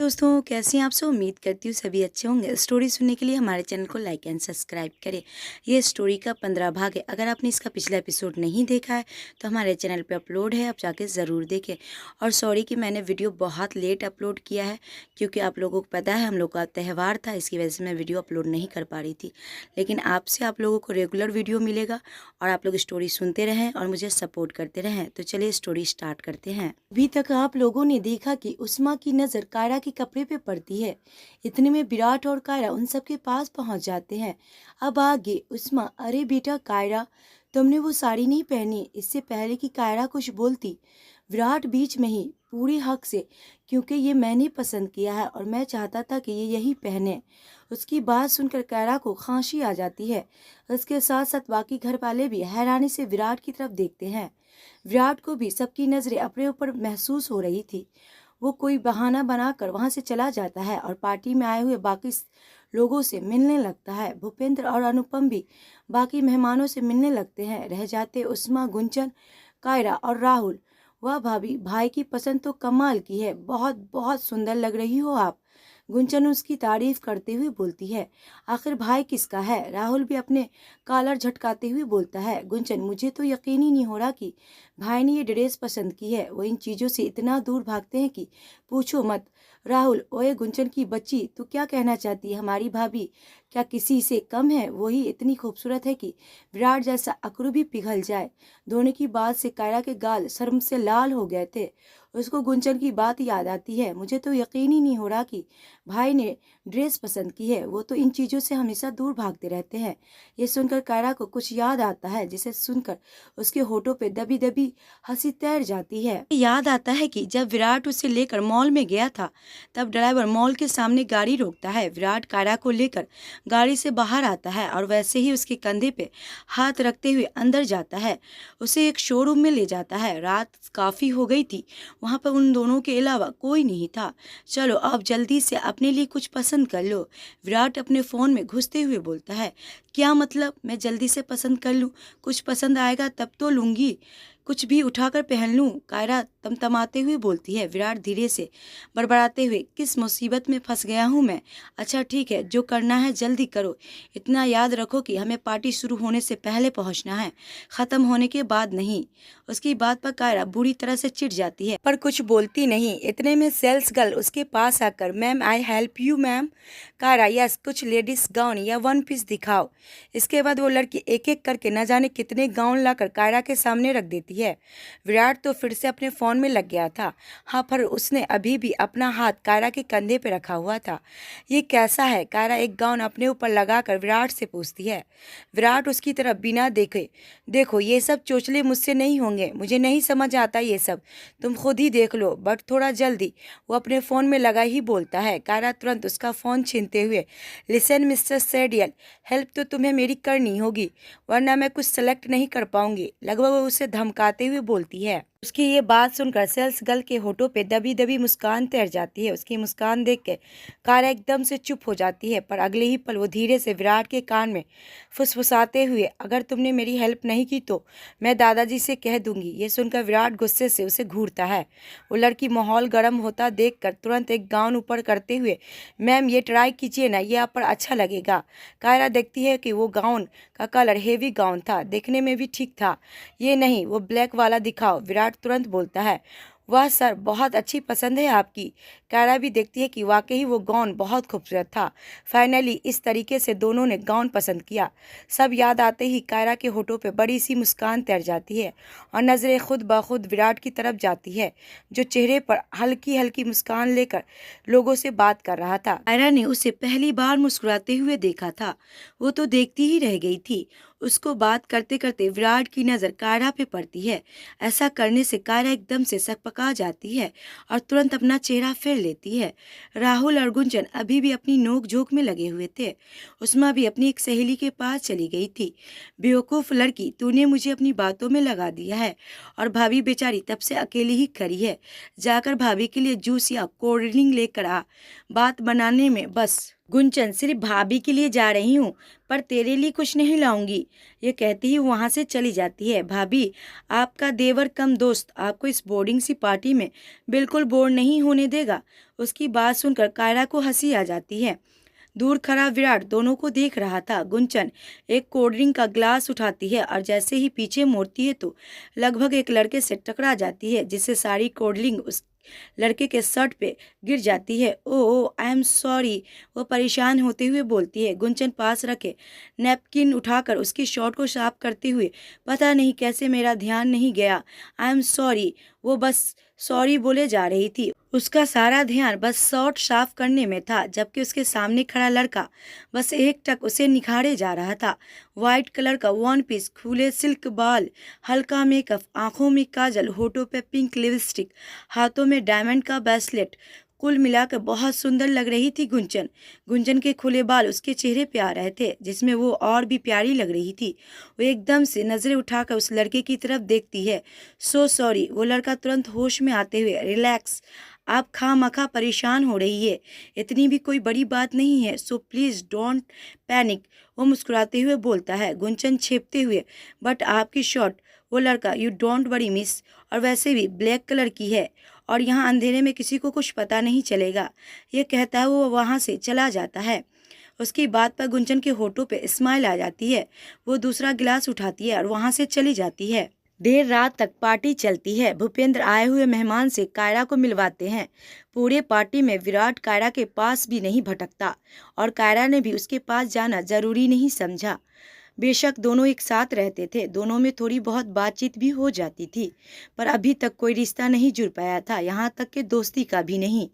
दोस्तों, कैसे हैं आप सब? उम्मीद करती हूँ सभी अच्छे होंगे। स्टोरी सुनने के लिए हमारे चैनल को लाइक एंड सब्सक्राइब करें। ये स्टोरी का 15 भाग है। अगर आपने इसका पिछला एपिसोड नहीं देखा है तो हमारे चैनल पे अपलोड है, आप जाके ज़रूर देखें। और सॉरी कि मैंने वीडियो बहुत लेट अपलोड किया है, क्योंकि आप लोगों को पता है हम लोग का त्यौहार था, इसकी वजह से मैं वीडियो अपलोड नहीं कर पा रही थी। लेकिन आपसे आप लोगों को रेगुलर वीडियो मिलेगा और आप लोग स्टोरी सुनते रहें और मुझे सपोर्ट करते रहें। तो चलिए स्टोरी स्टार्ट करते हैं। अभी तक आप लोगों ने देखा कि उस्मा की नज़र कायरा के कपड़े पे पड़ती है। इतने में विराट और कायरा उन सब के पास पहुंच जाते हैं। अब आगे उस्मा, अरे बेटा कायरा, तुमने वो साड़ी नहीं पहनी। इससे पहले कि कायरा कुछ बोलती, विराट बीच में ही, पूरी हक से, क्योंकि ये मैंने पसंद किया है और मैं चाहता था कि ये यही पहने। उसकी बात सुनकर कायरा को खांसी आ जाती है। उसके साथ साथ बाकी घर वाले भी हैरानी से विराट की तरफ देखते हैं। विराट को भी सबकी नजरें अपने ऊपर महसूस हो रही थी। वो कोई बहाना बनाकर वहां से चला जाता है और पार्टी में आए हुए बाकी लोगों से मिलने लगता है। भूपेंद्र और अनुपम भी बाकी मेहमानों से मिलने लगते हैं। रह जाते उस्मा, गुंजन, कायरा और राहुल। वाह भाभी, भाई की पसंद तो कमाल की है, बहुत बहुत सुंदर लग रही हो आप। गुंजन उसकी तारीफ करते हुए बोलती है। आखिर भाई किसका है? राहुल भी अपने कॉलर झटकाते हुए बोलता है। गुंजन, मुझे तो यकीन ही नहीं हो रहा कि भाई ने ये ड्रेस पसंद की है। वो इन चीज़ों से इतना दूर भागते हैं कि पूछो मत। राहुल, ओए गुंजन की बच्ची, तू क्या कहना चाहती है? हमारी भाभी क्या किसी से कम है? वही इतनी खूबसूरत है कि विराट जैसा अकरू भी पिघल जाए। दोनों की बात से कायरा के गाल शर्म से लाल हो गए थे। उसको गुंजन की बात याद आती है। मुझे तो यकीन ही नहीं हो रहा कि भाई ने ड्रेस पसंद की है। वो तो इन चीज़ों से हमेशा दूर भागते रहते हैं। ये सुनकर कायरा को कुछ याद आता है, जिसे सुनकर उसके होठों पे दबी दबी हंसी तैर जाती है। याद आता है कि जब विराट उसे लेकर मॉल में गया था, तब ड्राइवर मॉल के सामने गाड़ी रोकता है। विराट कायरा को लेकर गाड़ी से बाहर आता है और वैसे ही उसके कंधे पे हाथ रखते हुए अंदर जाता है। उसे एक शोरूम में ले जाता है। रात काफ़ी हो गई थी, वहाँ पर उन दोनों के अलावा कोई नहीं था। चलो अब जल्दी से अपने लिए कुछ पसंद कर लो। विराट अपने फ़ोन में घुसते हुए बोलता है। क्या मतलब? मैं जल्दी से पसंद कर लूँ? कुछ पसंद आएगा तब तो लूँगी, कुछ भी उठाकर पहन लूँ, कायरा तमतमाते हुए बोलती है। विराट धीरे से बड़बड़ाते हुए, किस मुसीबत में फंस गया हूँ मैं? अच्छा ठीक है, जो करना है जल्दी करो। इतना याद रखो कि हमें पार्टी शुरू होने से पहले पहुँचना है, ख़त्म होने के बाद नहीं। उसकी बात पर कायरा बुरी तरह से चिढ़ जाती है, पर कुछ बोलती नहीं। इतने में सेल्स गर्ल उसके पास आकर, ma'am I help you ma'am. Kaira, yes, कुछ लेडीज गाउन या वन पीस दिखाओ। इसके बाद वो लड़की एक एक करके न जाने कितने गाउन लाकर कायरा के सामने रख देती है। विराट तो फिर से अपने फ़ोन में लग गया था। हाँ, पर उसने अभी भी अपना हाथ कायरा के कंधे पे रखा हुआ था। ये कैसा है? कायरा एक गाउन अपने ऊपर लगाकर विराट से पूछती है। विराट उसकी तरफ बिना देखे, देखो ये सब चोचले मुझसे नहीं होंगे, मुझे नहीं समझ आता ये सब, तुम खुद ही देख लो, बट थोड़ा जल्दी, वो अपने फ़ोन में लगा ही बोलता है। कायरा तुरंत उसका फ़ोन छीनते हुए, लिसन मिस्टर सेडियल, हेल्प तो तुम्हें मेरी करनी होगी, वरना मैं कुछ सेलेक्ट नहीं कर पाऊंगी, लगभग वो उसे धमकाते हुए बोलती है। उसकी ये बात सुनकर सेल्स गर्ल के होठों पे दबी दबी मुस्कान तैर जाती है। उसकी मुस्कान देख के कायरा एकदम से चुप हो जाती है, पर अगले ही पल वो धीरे से विराट के कान में फुसफुसाते हुए, अगर तुमने मेरी हेल्प नहीं की तो मैं दादाजी से कह दूंगी। ये सुनकर विराट गुस्से से उसे घूरता है। वो लड़की माहौल गर्म होता देखकर तुरंत एक गाउन ऊपर करते हुए, मैम ये ट्राई कीजिए ना, ये आप पर अच्छा लगेगा। कायरा देखती है कि वो गाउन का कलर हेवी गाउन था, देखने में भी ठीक था। ये नहीं, वो ब्लैक वाला दिखाओ। विराट तुरंत बोलता है। वाह सर, बहुत अच्छी पसंद है आपकी। कायरा भी देखती है कि वाकई वो गाउन बहुत खूबसूरत था। फाइनली इस तरीके से दोनों ने गाउन पसंद किया। सब याद आते ही कायरा के होठों पे बड़ी सी मुस्कान तैर जाती है और नज़रें खुद ब खुद विराट की तरफ जाती है, जो चेहरे पर हल्की हल्की मुस्कान लेकर लोगों से बात कर रहा था। कायरा ने उसे पहली बार मुस्कुराते हुए देखा था। वो तो देखती ही रह गई थी। उसको बात करते करते विराट की नज़र कायरा पे पड़ती है। ऐसा करने से कायरा एकदम से सकपका जाती है और तुरंत अपना चेहरा फेर लेती है। राहुल और गुंजन अभी भी अपनी नोक झोंक में लगे हुए थे। उस्मा भी अपनी एक सहेली के पास चली गई थी। बेवकूफ़ लड़की, तूने मुझे अपनी बातों में लगा दिया है और भाभी बेचारी तब से अकेली ही खड़ी है। जाकर भाभी के लिए जूस या कोल्ड ड्रिंक लेकर आ, बात बनाने में बस गुंचन, सिर्फ भाभी के लिए जा रही हूँ, पर तेरे लिए कुछ नहीं लाऊंगी। ये कहती ही वहाँ से चली जाती है। भाभी, आपका देवर कम दोस्त आपको इस बोर्डिंग सी पार्टी में बिल्कुल बोर नहीं होने देगा। उसकी बात सुनकर कायरा को हंसी आ जाती है। दूर खड़ा विराट दोनों को देख रहा था। गुंचन एक कोल्ड ड्रिंक का ग्लास उठाती है और जैसे ही पीछे मुड़ती है तो लगभग एक लड़के से टकरा जाती है, जिससे सारी कोल्ड ड्रिंक उस लड़के के शर्ट पे गिर जाती है। ओह, आई एम सॉरी, वो परेशान होते हुए बोलती है। गुंचन पास रखे नैपकिन उठाकर उसकी शर्ट को साफ करते हुए, पता नहीं कैसे मेरा ध्यान नहीं गया, आई एम सॉरी, वो बस सॉरी बोले जा रही थी। उसका सारा ध्यान बस शर्ट साफ करने में था, जबकि उसके सामने खड़ा लड़का बस एकटक उसे निखारे जा रहा था। वाइट कलर का वन पीस, खुले सिल्क बाल, हल्का मेकअप, आंखों में काजल, होठों पे पिंक लिपस्टिक, हाथों में डायमंड का ब्रेसलेट, कुल मिलाकर बहुत सुंदर लग रही थी गुंजन। गुंजन के खुले बाल उसके चेहरे पे आ रहे थे, जिसमें वो और भी प्यारी लग रही थी। वो एकदम से नजरें उठाकर उस लड़के की तरफ देखती है। सो सॉरी, वो लड़का तुरंत होश में आते हुए, रिलैक्स, आप खामखा परेशान हो रही है, इतनी भी कोई बड़ी बात नहीं है, सो प्लीज डोंट पैनिक, वो मुस्कुराते हुए बोलता है। गुंजन छेपते हुए, बट आपकी शर्ट, वो लड़का, यू डोंट वरी मिस, और वैसे भी ब्लैक कलर की है और यहाँ अंधेरे में किसी को कुछ पता नहीं चलेगा। ये कहता है वो वहाँ से चला जाता है। उसकी बात पर गुंजन के होठों पे स्माइल आ जाती है। वो दूसरा गिलास उठाती है और वहाँ से चली जाती है। देर रात तक पार्टी चलती है। भूपेंद्र आए हुए मेहमान से कायरा को मिलवाते हैं। पूरे पार्टी में विराट कायरा के पास भी नहीं भटकता और कायरा ने भी उसके पास जाना जरूरी नहीं समझा। बेशक दोनों एक साथ रहते थे, दोनों में थोड़ी बहुत बातचीत भी हो जाती थी, पर अभी तक कोई रिश्ता नहीं जुड़ पाया था, यहाँ तक कि दोस्ती का भी नहीं।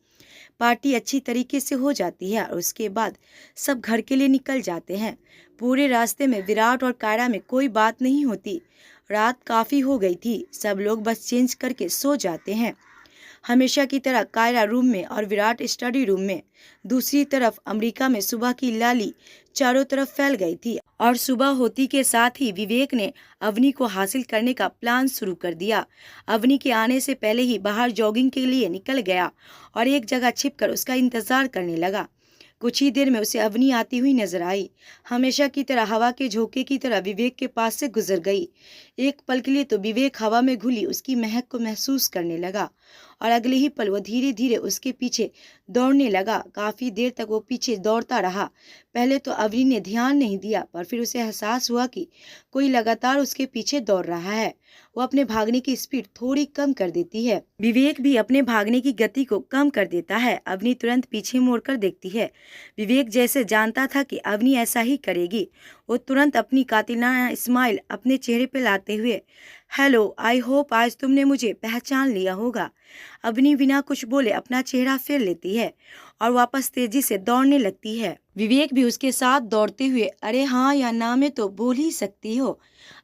पार्टी अच्छी तरीके से हो जाती है और उसके बाद सब घर के लिए निकल जाते हैं। पूरे रास्ते में विराट और कायरा में कोई बात नहीं होती। रात काफ़ी हो गई थी, सब लोग बस चेंज करके सो जाते हैं। हमेशा की तरह कायरा रूम में और विराट स्टडी रूम में। दूसरी तरफ अमेरिका में सुबह की लाली चारों तरफ फैल गई थी और सुबह होती के साथ ही विवेक ने अवनी को हासिल करने का प्लान शुरू कर दिया। अवनी के आने से पहले ही बाहर जॉगिंग के लिए निकल गया और एक जगह छिपकर उसका इंतजार करने लगा। कुछ ही देर में उसे अवनी आती हुई नजर आई। हमेशा की तरह हवा के झोंके की तरह विवेक के पास से गुजर गई। एक पल के लिए तो विवेक हवा में घुली उसकी महक को महसूस करने लगा और अगले ही पल वो धीरे धीरे उसके पीछे दौड़ने लगा। काफी देर तक वो पीछे दौड़ता रहा। पहले तो अवनी ने ध्यान नहीं दिया, पर फिर उसे एहसास हुआ कि कोई लगातार उसके पीछे दौड़ रहा है। वो अपने भागने की स्पीड थोड़ी कम कर देती है। विवेक भी अपने भागने की गति को कम कर देता है। अवनी तुरंत पीछे मुड़कर देखती है। विवेक जैसे जानता था कि अवनी ऐसा ही करेगी। वो तुरंत अपनी कातिलाना स्माइल अपने चेहरे पर लाते हुए, हेलो, आई होप आज तुमने मुझे पहचान लिया होगा। अवनी बिना कुछ बोले अपना चेहरा फेर लेती है और वापस तेजी से दौड़ने लगती है। विवेक भी उसके साथ दौड़ते हुए, अरे हाँ या ना में तो बोल ही सकती हो।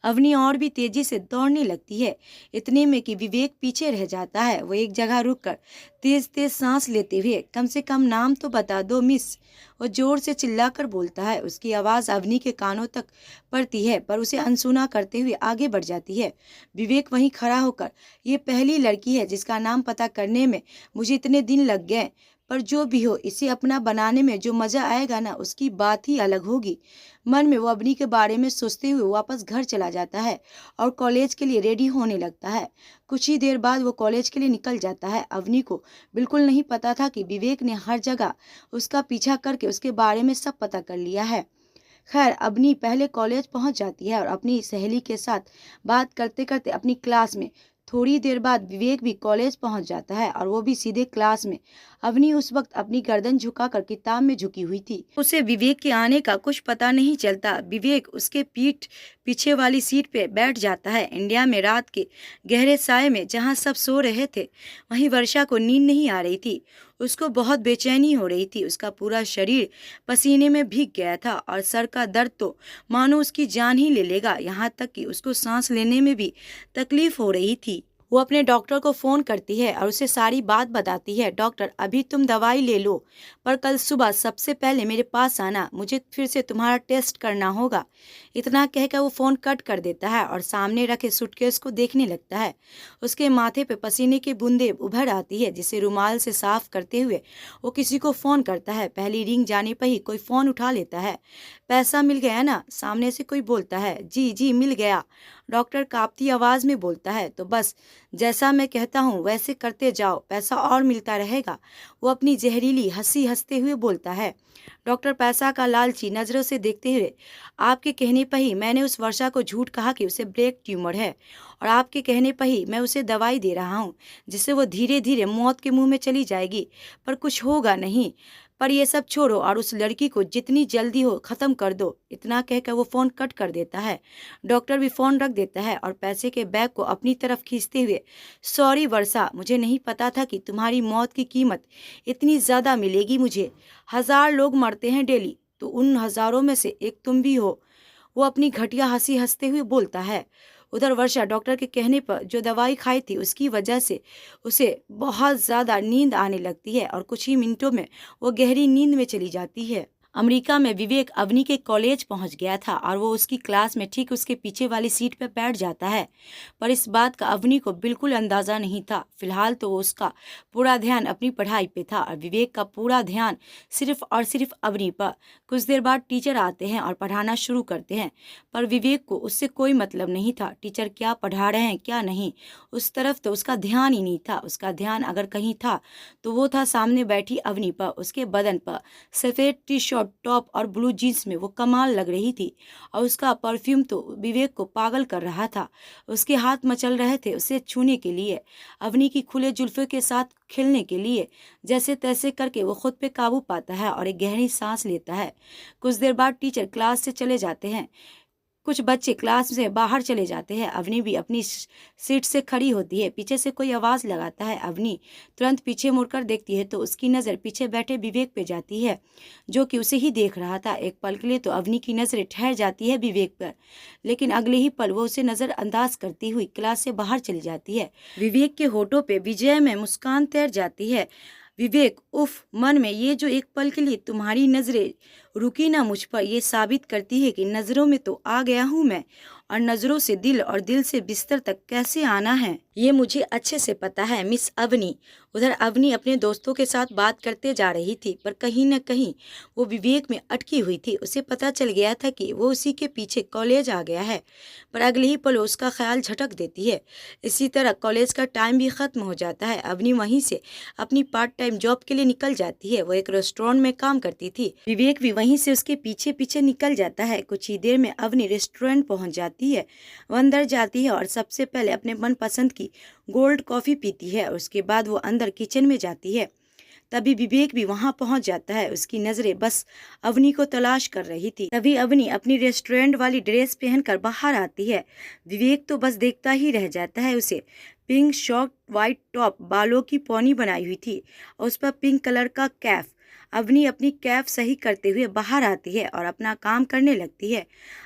अवनी और भी तेजी से दौड़ने लगती है। इतने में कि विवेक पीछे रह जाता है। वो एक जगह रुककर तेज तेज सांस लेते हुए, कम से कम नाम तो बता दो मिस, वो जोर से चिल्लाकर बोलता है। उसकी आवाज़ अवनी के कानों तक पड़ती है, पर उसे अनसुना करते हुए आगे बढ़ जाती है। विवेक वहीं खड़ा होकर, ये पहली लड़की है जिसका नाम पता करने में मुझे इतने दिन लग गए, पर जो भी हो, इसे अपना बनाने में जो मज़ा आएगा ना, उसकी बात ही अलग होगी। मन में वो अवनी के बारे में सोचते हुए वापस घर चला जाता है और कॉलेज के लिए रेडी होने लगता है। कुछ ही देर बाद वो कॉलेज के लिए निकल जाता है। अवनी को बिल्कुल नहीं पता था कि विवेक ने हर जगह उसका पीछा करके उसके बारे में सब पता कर लिया है। खैर, अवनी पहले कॉलेज पहुंच जाती है और अपनी सहेली के साथ बात करते करते अपनी क्लास में। थोड़ी देर बाद विवेक भी कॉलेज पहुंच जाता है और वो भी सीधे क्लास में। अवनी उस वक्त अपनी गर्दन झुकाकर किताब में झुकी हुई थी। उसे विवेक के आने का कुछ पता नहीं चलता। विवेक उसके पीठ पीछे वाली सीट पे बैठ जाता है। इंडिया में रात के गहरे साये में जहाँ सब सो रहे थे, वहीं वर्षा को नींद नहीं आ रही थी। उसको बहुत बेचैनी हो रही थी। उसका पूरा शरीर पसीने में भीग गया था और सर का दर्द तो मानो उसकी जान ही ले लेगा। यहाँ तक कि उसको सांस लेने में भी तकलीफ हो रही थी। वो अपने डॉक्टर को फ़ोन करती है और उसे सारी बात बताती है। डॉक्टर, अभी तुम दवाई ले लो, पर कल सुबह सबसे पहले मेरे पास आना, मुझे फिर से तुम्हारा टेस्ट करना होगा। इतना कहकर वो फ़ोन कट कर देता है और सामने रखे सूटकेस को देखने लगता है। उसके माथे पे पसीने की बूंदें उभर आती है, जिसे रुमाल से साफ करते हुए वो किसी को फ़ोन करता है। पहली रिंग जाने पर ही कोई फ़ोन उठा लेता है। पैसा मिल गया ना? सामने से कोई बोलता है। जी जी मिल गया, डॉक्टर कांपती आवाज़ में बोलता है। तो बस जैसा मैं कहता हूँ वैसे करते जाओ, पैसा और मिलता रहेगा। वो अपनी जहरीली हंसी हंसते हुए बोलता है। डॉक्टर पैसा का लालची नज़रों से देखते हुए, आपके कहने पर ही मैंने उस वर्षा को झूठ कहा कि उसे ब्रेन ट्यूमर है, और आपके कहने पर ही मैं उसे दवाई दे रहा हूँ जिससे वो धीरे धीरे मौत के मुंह में चली जाएगी, पर कुछ होगा नहीं। पर ये सब छोड़ो और उस लड़की को जितनी जल्दी हो ख़त्म कर दो। इतना कहकर वो फ़ोन कट कर देता है। डॉक्टर भी फ़ोन रख देता है और पैसे के बैग को अपनी तरफ खींचते हुए, सॉरी वर्षा, मुझे नहीं पता था कि तुम्हारी मौत की कीमत इतनी ज़्यादा मिलेगी मुझे। 1000 लोग मरते हैं डेली, तो उन हज़ारों में से एक तुम भी हो। वो अपनी घटिया हंसी हंसते हुए बोलता है। उधर वर्षा डॉक्टर के कहने पर जो दवाई खाई थी उसकी वजह से उसे बहुत ज़्यादा नींद आने लगती है और कुछ ही मिनटों में वो गहरी नींद में चली जाती है। अमेरिका में विवेक अवनी के कॉलेज पहुंच गया था और वो उसकी क्लास में ठीक उसके पीछे वाली सीट पर बैठ जाता है। पर इस बात का अवनी को बिल्कुल अंदाज़ा नहीं था। फिलहाल तो उसका पूरा ध्यान अपनी पढ़ाई पे था और विवेक का पूरा ध्यान सिर्फ और सिर्फ अवनी पर। कुछ देर बाद टीचर आते हैं और पढ़ाना शुरू करते हैं, पर विवेक को उससे कोई मतलब नहीं था। टीचर क्या पढ़ा रहे हैं क्या नहीं, उस तरफ तो उसका ध्यान ही नहीं था। उसका ध्यान अगर कहीं था तो वो था सामने बैठी अवनी पर। उसके बदन पर सफ़ेद टी शर्ट, टॉप और ब्लू जीन्स में वो कमाल लग रही थी और उसका परफ्यूम तो विवेक को पागल कर रहा था। उसके हाथ मचल रहे थे उसे छूने के लिए, अवनी की खुले जुल्फों के साथ खेलने के लिए। जैसे तैसे करके वो खुद पे काबू पाता है और एक गहरी सांस लेता है। कुछ देर बाद टीचर क्लास से चले जाते हैं। कुछ बच्चे क्लास से बाहर चले जाते हैं। अवनी भी अपनी सीट से खड़ी होती है। पीछे से कोई आवाज़ लगाता है। अवनी तुरंत पीछे मुड़कर देखती है तो उसकी नज़र पीछे बैठे विवेक पे जाती है, जो कि उसे ही देख रहा था। एक पल के लिए तो अवनी की नज़रें ठहर जाती है विवेक पर, लेकिन अगले ही पल वो उसे नज़रअंदाज करती हुई क्लास से बाहर चली जाती है। विवेक के होठों पे विजय में मुस्कान तैर जाती है। विवेक, उफ, मन में ये जो एक पल के लिए तुम्हारी नज़रें रुकी ना मुझ पर, ये साबित करती है कि नज़रों में तो आ गया हूँ मैं, और नज़रों से दिल और दिल से बिस्तर तक कैसे आना है ये मुझे अच्छे से पता है मिस अवनी। उधर अवनी अपने दोस्तों के साथ बात करते जा रही थी, पर कहीं न कहीं वो विवेक में अटकी हुई थी। उसे पता चल गया था कि वो उसी के पीछे कॉलेज आ गया है, पर अगले ही पल उसका ख्याल झटक देती है। इसी तरह कॉलेज का टाइम भी ख़त्म हो जाता है। अवनी वहीं से अपनी पार्ट टाइम जॉब के लिए निकल जाती है। वो एक रेस्टोरेंट में काम करती थी। विवेक भी वहीं से उसके पीछे पीछे निकल जाता है। कुछ ही देर में अवनी रेस्टोरेंट पहुंच जाती है। वो अंदर जाती है और सबसे पहले अपने मनपसंद की गोल्ड कॉफ़ी पीती है। उसके बाद वो अंदर किचन में जाती है। तभी विवेक भी वहां पहुंच जाता है। उसकी नज़रें बस अवनी को तलाश कर रही थी। तभी अवनी अपनी रेस्टोरेंट वाली ड्रेस पहनकर बाहर आती है। विवेक तो बस देखता ही रह जाता है उसे। पिंक शॉर्ट, वाइट टॉप, बालों की पौनी बनाई हुई थी और उस पर पिंक कलर का कैफ। अवनी अपनी कैप सही करते हुए बाहर आती है और अपना काम करने लगती है।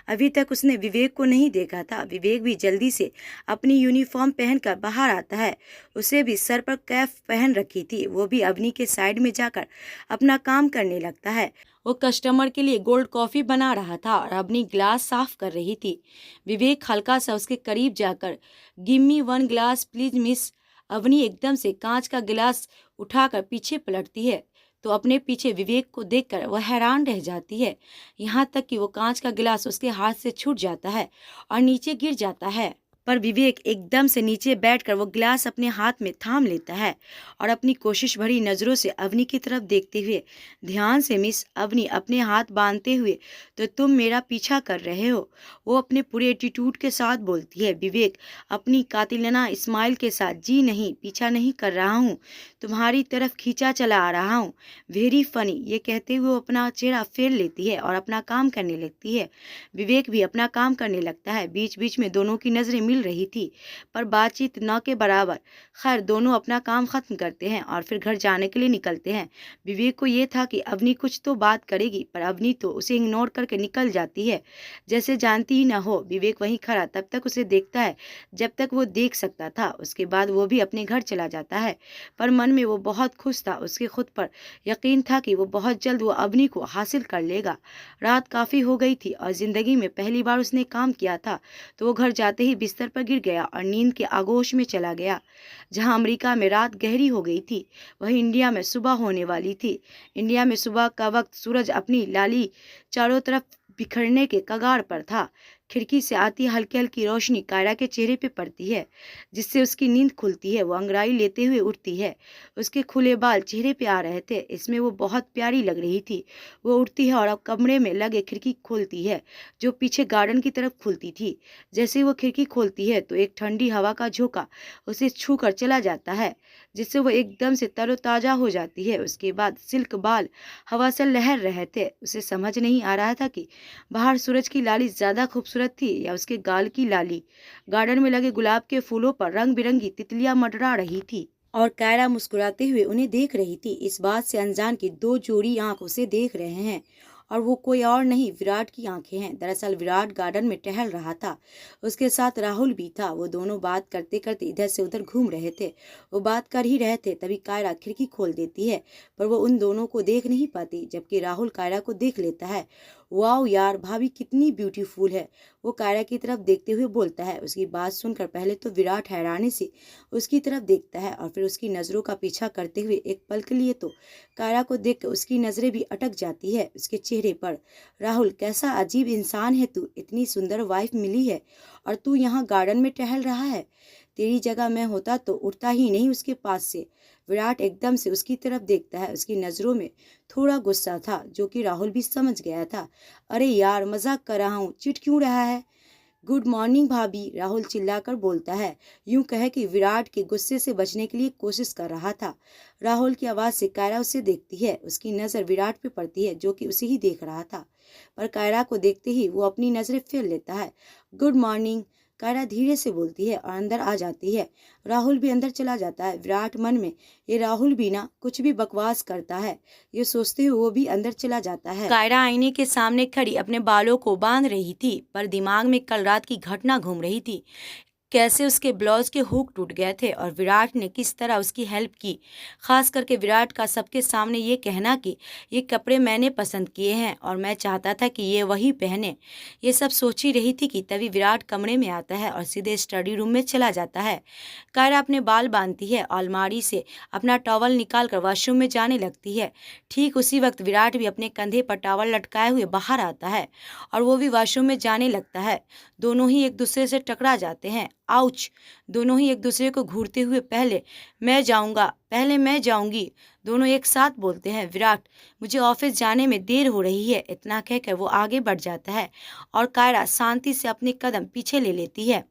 अभी तक उसने विवेक को नहीं देखा था। विवेक भी जल्दी से अपनी यूनिफॉर्म पहनकर बाहर आता है। उसे भी सर पर कैप पहन रखी थी। वो भी अवनी के साइड में जाकर अपना काम करने लगता है। वो कस्टमर के लिए गोल्ड कॉफ़ी बना रहा था और अपनी ग्लास साफ कर रही थी। विवेक हल्का सा उसके करीब जाकर, give me 1 glass please miss. Avni एकदम से कांच का गिलास उठाकर पीछे पलटती है तो अपने पीछे विवेक को देखकर वह हैरान रह जाती है। यहाँ तक कि वो कांच का गिलास उसके हाथ से छूट जाता है और नीचे गिर जाता है। पर विवेक एकदम से नीचे बैठकर वो गिलास अपने हाथ में थाम लेता है और अपनी कोशिश भरी नज़रों से अवनी की तरफ देखते हुए, ध्यान से मिस अवनी, अपने हाथ बांधते हुए, तो तुम मेरा पीछा कर रहे हो? वो अपने पूरे एटीट्यूड के साथ बोलती है। विवेक अपनी कातिलाना स्माइल के साथ, जी नहीं, पीछा नहीं कर रहा हूँ, तुम्हारी तरफ खींचा चला आ रहा हूँ। वेरी फनी, ये कहते हुए वो अपना चेहरा फेर लेती है और अपना काम करने लगती है। विवेक भी अपना काम करने लगता है। बीच बीच में दोनों की नज़रें मिल रही थी, पर बातचीत न के बराबर। खैर, दोनों अपना काम खत्म करते हैं और फिर घर जाने के लिए निकलते हैं। विवेक को ये था कि अवनी कुछ तो बात करेगी, पर अवनी तो उसे इग्नोर करके निकल जाती है, जैसे जानती ही ना हो। विवेक वहीं खड़ा तब तक उसे देखता है जब तक वो देख सकता था। उसके बाद वो भी अपने घर चला जाता है, पर मन में वो बहुत खुश था। उसके खुद पर यकीन था कि वो बहुत जल्द वो अवनी को हासिल कर लेगा। रात काफ़ी हो गई थी और ज़िंदगी में पहली बार उसने काम किया था, तो वो घर जाते ही बिस्तर पर गिर गया और नींद के आगोश में चला गया। जहाँ अमेरिका में रात गहरी हो गई थी, वहीं इंडिया में सुबह होने वाली थी। इंडिया में सुबह का वक्त सूरज अपनी लाली चारों तरफ बिखरने के कगार पर था। खिड़की से आती हल्की हल्की रोशनी कायरा के चेहरे पे पड़ती है, जिससे उसकी नींद खुलती है। वो अंगड़ाई लेते हुए उठती है। उसके खुले बाल चेहरे पे आ रहे थे, इसमें वो बहुत प्यारी लग रही थी। वो उठती है और अब कमरे में लगे खिड़की खोलती है, जो पीछे गार्डन की तरफ खुलती थी। जैसे वो खिड़की खोलती है तो एक ठंडी हवा का झोंका उसे छू कर चला जाता है, जिससे वो एकदम से तरोताजा हो जाती है। उसके बाद सिल्क बाल हवा से लहर रहे थे। उसे समझ नहीं आ रहा था कि बाहर सूरज की लाली ज्यादा खूबसूरत थी या उसके गाल की लाली। गार्डन में लगे गुलाब के फूलों पर रंग बिरंगी तितलियां मंडरा रही थी और कायरा मुस्कुराते हुए उन्हें देख रही थी। इस बात से अनजान की दो जोड़ी आंख उसे देख रहे हैं, और वो कोई और नहीं, विराट की आंखें हैं। दरअसल विराट गार्डन में टहल रहा था, उसके साथ राहुल भी था। वो दोनों बात करते करते इधर से उधर घूम रहे थे। वो बात कर ही रहे थे, तभी कायरा खिड़की खोल देती है, पर वो उन दोनों को देख नहीं पाती, जबकि राहुल कायरा को देख लेता है। वाओ यार, भाभी कितनी ब्यूटीफुल है, वो कायरा की तरफ देखते हुए बोलता है। उसकी बात सुनकर पहले तो विराट हैरानी से उसकी तरफ देखता है और फिर उसकी नज़रों का पीछा करते हुए एक पल के लिए तो कायरा को देख उसकी नज़रें भी अटक जाती है उसके चेहरे पर। राहुल, कैसा अजीब इंसान है तू, इतनी सुंदर वाइफ मिली है और तू यहाँ गार्डन में टहल रहा है। तेरी जगह मैं होता तो उठता ही नहीं उसके पास से। विराट एकदम से उसकी तरफ देखता है। उसकी नज़रों में थोड़ा गुस्सा था, जो कि राहुल भी समझ गया था। अरे यार, मजाक कर रहा हूँ, चिढ़ क्यों रहा है। गुड मॉर्निंग भाभी, राहुल चिल्लाकर बोलता है। यूं कहे कि विराट के गुस्से से बचने के लिए कोशिश कर रहा था। राहुल की आवाज़ से कायरा उसे देखती है। उसकी नज़र विराट पे पड़ती है, जो कि उसे ही देख रहा था, पर कायरा को देखते ही वो अपनी नज़रें फेर लेता है। गुड मॉर्निंग, कायरा धीरे से बोलती है और अंदर आ जाती है। राहुल भी अंदर चला जाता है। विराट मन में ये राहुल भी ना कुछ भी बकवास करता है, ये सोचते हुए वो भी अंदर चला जाता है। कायरा आईने के सामने खड़ी अपने बालों को बांध रही थी, पर दिमाग में कल रात की घटना घूम रही थी। कैसे उसके ब्लाउज के हुक टूट गए थे और विराट ने किस तरह उसकी हेल्प की। खास करके विराट का सबके सामने ये कहना कि ये कपड़े मैंने पसंद किए हैं और मैं चाहता था कि ये वही पहने। ये सब सोच ही रही थी कि तभी विराट कमरे में आता है और सीधे स्टडी रूम में चला जाता है। कायरा अपने बाल बांधती है, अलमारी से अपना टॉवल निकाल कर वॉशरूम में जाने लगती है। ठीक उसी वक्त विराट भी अपने कंधे पर टॉवल लटकाए हुए बाहर आता है और वो भी वॉशरूम में जाने लगता है। दोनों ही एक दूसरे से टकरा जाते हैं। आउच! दोनों ही एक दूसरे को घूरते हुए पहले मैं जाऊंगी, दोनों एक साथ बोलते हैं। विराट, मुझे ऑफिस जाने में देर हो रही है, इतना कहकर वो आगे बढ़ जाता है और कायरा शांति से अपने कदम पीछे ले लेती है।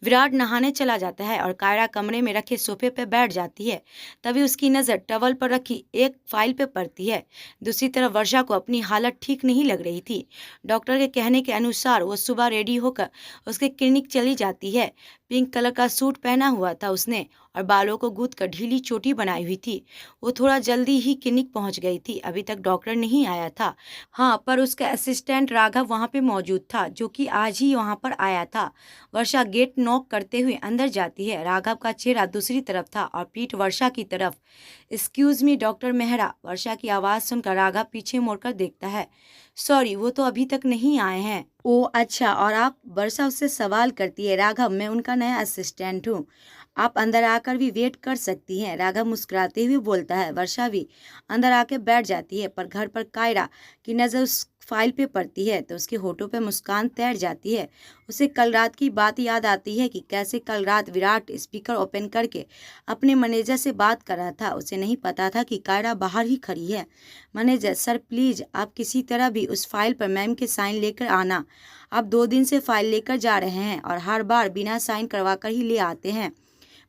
विराट नहाने चला जाता है और कायरा कमरे में रखे सोफे पर बैठ जाती है। तभी उसकी नज़र टवल पर रखी एक फाइल पे पड़ती है। दूसरी तरफ वर्षा को अपनी हालत ठीक नहीं लग रही थी। डॉक्टर के कहने के अनुसार वो सुबह रेडी होकर उसके क्लिनिक चली जाती है। पिंक कलर का सूट पहना हुआ था उसने और बालों को गूंथ कर ढीली चोटी बनाई हुई थी। वो थोड़ा जल्दी ही क्लिनिक पहुंच गई थी। अभी तक डॉक्टर नहीं आया था। हाँ, पर उसका असिस्टेंट राघव वहाँ पे मौजूद था, जो कि आज ही वहाँ पर आया था। वर्षा गेट नॉक करते हुए अंदर जाती है। राघव का चेहरा दूसरी तरफ था और पीठ वर्षा की तरफ। एक्सक्यूज मी डॉक्टर मेहरा, वर्षा की आवाज़ सुनकर राघव पीछे मुड़कर देखता है। सॉरी, वो तो अभी तक नहीं आए हैं। ओह अच्छा, और आप? वर्षा उससे सवाल करती है। राघव, मैं उनका नया असिस्टेंट हूँ, आप अंदर आकर भी वेट कर सकती हैं। राघव मुस्कुराते हुए बोलता है। वर्षा भी अंदर आके बैठ जाती है, पर घर पर कायरा की नज़र उस फाइल पे पड़ती है तो उसके होठों पे मुस्कान तैर जाती है। उसे कल रात की बात याद आती है कि कैसे कल रात विराट स्पीकर ओपन करके अपने मैनेजर से बात कर रहा था। उसे नहीं पता था कि कायरा बाहर ही खड़ी है। मैनेजर सर, प्लीज़ आप किसी तरह भी उस फाइल पर मैम के साइन लेकर आना। आप 2 दिन से फाइल लेकर जा रहे हैं और हर बार बिना साइन करवा कर ही ले आते हैं,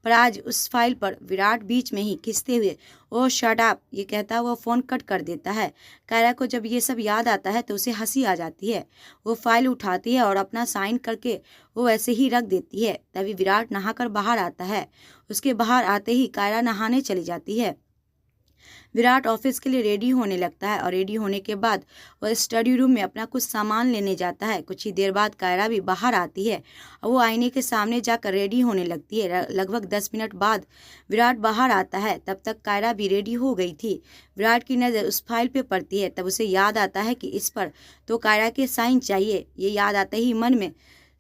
पर आज उस फाइल पर। विराट बीच में ही खिंचते हुए ओह शट अप, ये कहता हुआ फ़ोन कट कर देता है। कायरा को जब ये सब याद आता है तो उसे हंसी आ जाती है। वो फाइल उठाती है और अपना साइन करके वो ऐसे ही रख देती है। तभी विराट नहाकर बाहर आता है। उसके बाहर आते ही कायरा नहाने चली जाती है। विराट ऑफिस के लिए रेडी होने लगता है और रेडी होने के बाद वह स्टडी रूम में अपना कुछ सामान लेने जाता है। कुछ ही देर बाद कायरा भी बाहर आती है और वो आईने के सामने जाकर रेडी होने लगती है। लगभग 10 मिनट बाद विराट बाहर आता है। तब तक कायरा भी रेडी हो गई थी। विराट की नज़र उस फाइल पे पड़ती है। तब उसे याद आता है कि इस पर तो कायरा के साइन चाहिए। ये याद आते ही मन में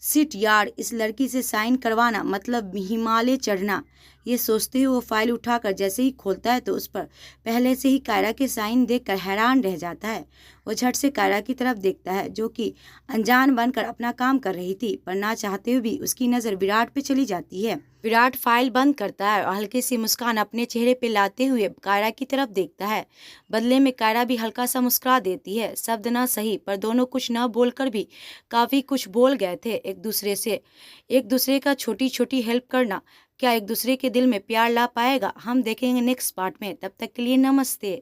सिट यार, इस लड़की से साइन करवाना मतलब हिमालय चढ़ना। ये सोचते हुए वो फाइल उठाकर जैसे ही खोलता है तो उस पर पहले से ही कायरा के साइन देखकर हैरान रह जाता है। वो झट से कायरा की तरफ देखता है जो कि अनजान बनकर अपना काम कर रही थी, पर ना चाहते हुए भी उसकी नज़र विराट पे चली जाती है। विराट फाइल बंद करता है और हल्की सी मुस्कान अपने चेहरे पे लाते हुए कायरा की तरफ देखता है। बदले में कायरा भी हल्का सा मुस्कुरा देती है। शब्द ना सही पर दोनों कुछ न बोलकर भी काफ़ी कुछ बोल गए थे एक दूसरे से। एक दूसरे का छोटी छोटी हेल्प करना क्या एक दूसरे के दिल में प्यार ला पाएगा, हम देखेंगे नेक्स्ट पार्ट में। तब तक के लिए नमस्ते।